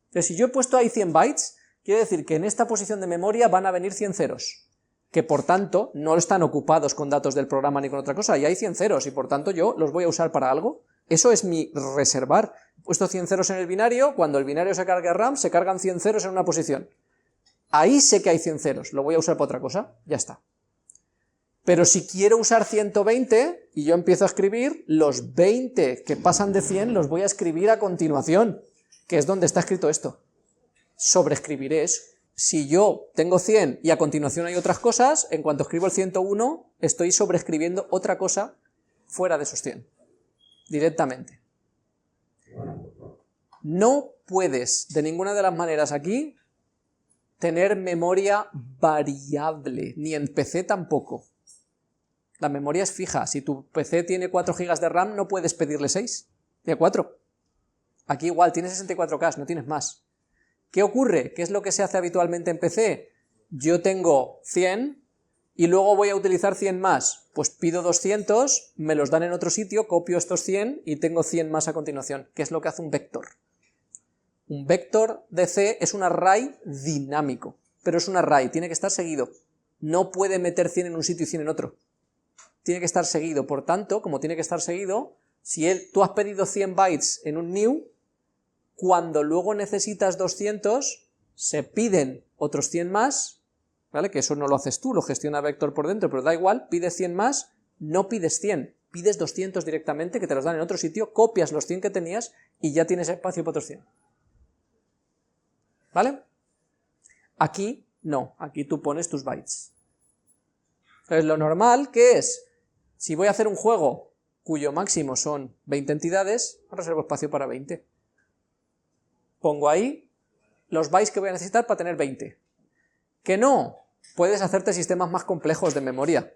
S1: Entonces, si yo he puesto ahí 100 bytes, quiere decir que en esta posición de memoria van a venir 100 ceros, que por tanto no están ocupados con datos del programa ni con otra cosa, y hay 100 ceros, y por tanto yo los voy a usar para algo. Eso es mi reservar. He puesto 100 ceros en el binario, cuando el binario se cargue a RAM, se cargan 100 ceros en una posición. Ahí sé que hay 100 ceros, lo voy a usar para otra cosa, ya está. Pero si quiero usar 120, y yo empiezo a escribir, los 20 que pasan de 100 los voy a escribir a continuación, que es donde está escrito esto. Sobreescribiré eso. Si yo tengo 100 y a continuación hay otras cosas, en cuanto escribo el 101, estoy sobreescribiendo otra cosa fuera de esos 100, directamente. No puedes, de ninguna de las maneras aquí, tener memoria variable, ni en PC tampoco. La memoria es fija. Si tu PC tiene 4 GB de RAM, no puedes pedirle 6, tiene 4. Aquí igual, tienes 64K, no tienes más. ¿Qué ocurre? ¿Qué es lo que se hace habitualmente en PC? Yo tengo 100 y luego voy a utilizar 100 más. Pues pido 200, me los dan en otro sitio, copio estos 100 y tengo 100 más a continuación. ¿Qué es lo que hace un vector? Un vector de C es un array dinámico, pero es un array, tiene que estar seguido. No puede meter 100 en un sitio y 100 en otro. Tiene que estar seguido, por tanto, como tiene que estar seguido, si tú has pedido 100 bytes en un new, cuando luego necesitas 200, se piden otros 100 más, ¿vale? Que eso no lo haces tú, lo gestiona Vector por dentro, pero da igual, pides 100 más, no pides 100, pides 200 directamente, que te los dan en otro sitio, copias los 100 que tenías y ya tienes espacio para otros 100. ¿Vale? Aquí no, aquí tú pones tus bytes. Entonces lo normal, ¿qué es? Si voy a hacer un juego cuyo máximo son 20 entidades, reservo espacio para 20. Pongo ahí los bytes que voy a necesitar para tener 20. Que no, puedes hacerte sistemas más complejos de memoria,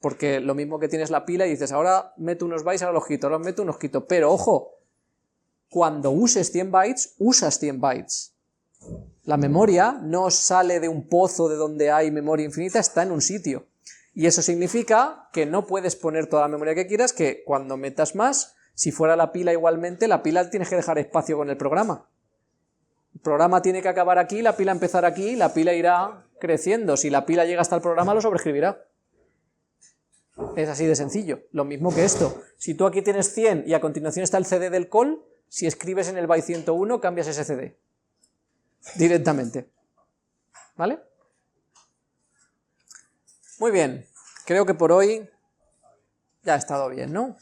S1: porque lo mismo que tienes la pila y dices, ahora meto unos bytes, ahora los quito, ahora meto unos quito, pero ojo, cuando uses 100 bytes, usas 100 bytes. La memoria no sale de un pozo de donde hay memoria infinita, está en un sitio. Y eso significa que no puedes poner toda la memoria que quieras, que cuando metas más, si fuera la pila igualmente, la pila tienes que dejar espacio con el programa. El programa tiene que acabar aquí, la pila empezar aquí, la pila irá creciendo. Si la pila llega hasta el programa, lo sobreescribirá. Es así de sencillo. Lo mismo que esto. Si tú aquí tienes 100 y a continuación está el CD del call, si escribes en el byte 101, cambias ese CD. Directamente. ¿Vale? Muy bien. Creo que por hoy ya ha estado bien, ¿no?